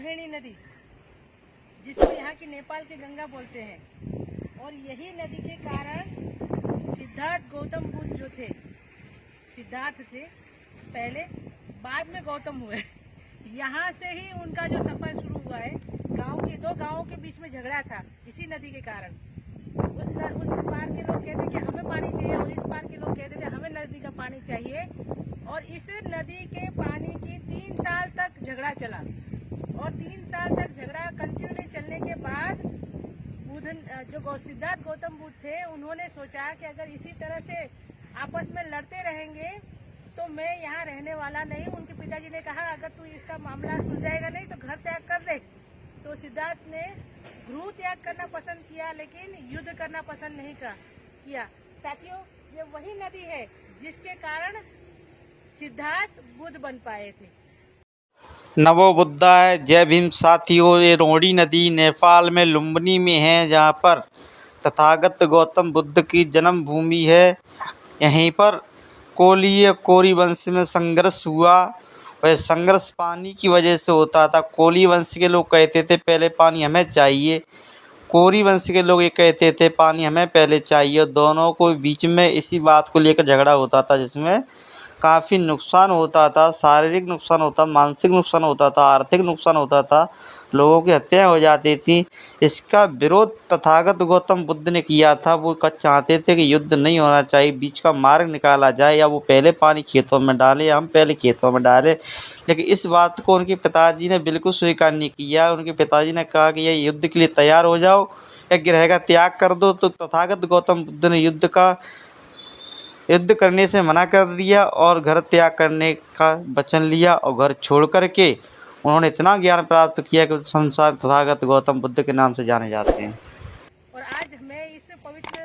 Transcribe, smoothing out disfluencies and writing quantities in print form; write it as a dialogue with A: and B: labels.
A: रोहिणी नदी, जिसको यहाँ की नेपाल की गंगा बोलते हैं। और यही नदी के कारण सिद्धार्थ गौतम बुद्ध जो थे, सिद्धार्थ थे पहले, बाद में गौतम हुए। यहाँ से ही उनका जो सफर शुरू हुआ है। दो गांवों के बीच में झगड़ा था इसी नदी के कारण। उस पार के लोग कहते कि हमें पानी चाहिए और इस पार के लोग कहते थे हमें नदी का पानी चाहिए। और इस नदी के पानी की 3 साल तक झगड़ा चला। और 3 साल तक झगड़ा कंटिन्यू चलने के बाद जो सिद्धार्थ गौतम बुद्ध थे, उन्होंने सोचा कि अगर इसी तरह से आपस में लड़ते रहेंगे तो मैं यहाँ रहने वाला नहीं। उनके पिताजी ने कहा अगर तू इसका मामला सुलझाएगा नहीं तो घर त्याग कर दे। तो सिद्धार्थ ने गृह त्याग करना पसंद किया, लेकिन युद्ध करना पसंद नहीं किया। साथियों, ये वही नदी है जिसके कारण सिद्धार्थ बुद्ध बन पाए थे।
B: नमो बुद्धाय, जय भीम। साथियों, ये रोहिणी नदी नेपाल में लुम्बिनी में है, जहाँ पर तथागत गौतम बुद्ध की जन्म भूमि है। यहीं पर कोली वंश में संघर्ष हुआ। वह संघर्ष पानी की वजह से होता था। कोली वंश के लोग कहते थे पहले पानी हमें चाहिए, कोरी वंश के लोग ये कहते थे पानी हमें पहले चाहिए। दोनों को बीच में इसी बात को लेकर झगड़ा होता था, जिसमें काफ़ी नुकसान होता था। शारीरिक नुकसान होता, मानसिक नुकसान होता था, आर्थिक नुकसान होता था, लोगों की हत्याएं हो जाती थी। इसका विरोध तथागत गौतम बुद्ध ने किया था। वो चाहते थे कि युद्ध नहीं होना चाहिए, बीच का मार्ग निकाला जाए, या वो पहले पानी खेतों में डालें या हम पहले खेतों में डालें। लेकिन इस बात को उनके पिताजी ने बिल्कुल स्वीकार नहीं किया। उनके पिताजी ने कहा कि ये युद्ध के लिए तैयार हो जाओ या गृह का त्याग कर दो। तो तथागत गौतम बुद्ध ने युद्ध करने से मना कर दिया और घर त्याग करने का वचन लिया। और घर छोड़ कर के उन्होंने इतना ज्ञान प्राप्त किया कि संसार तथागत गौतम बुद्ध के नाम से जाने जाते हैं।
A: और आज मैं इस पवित्र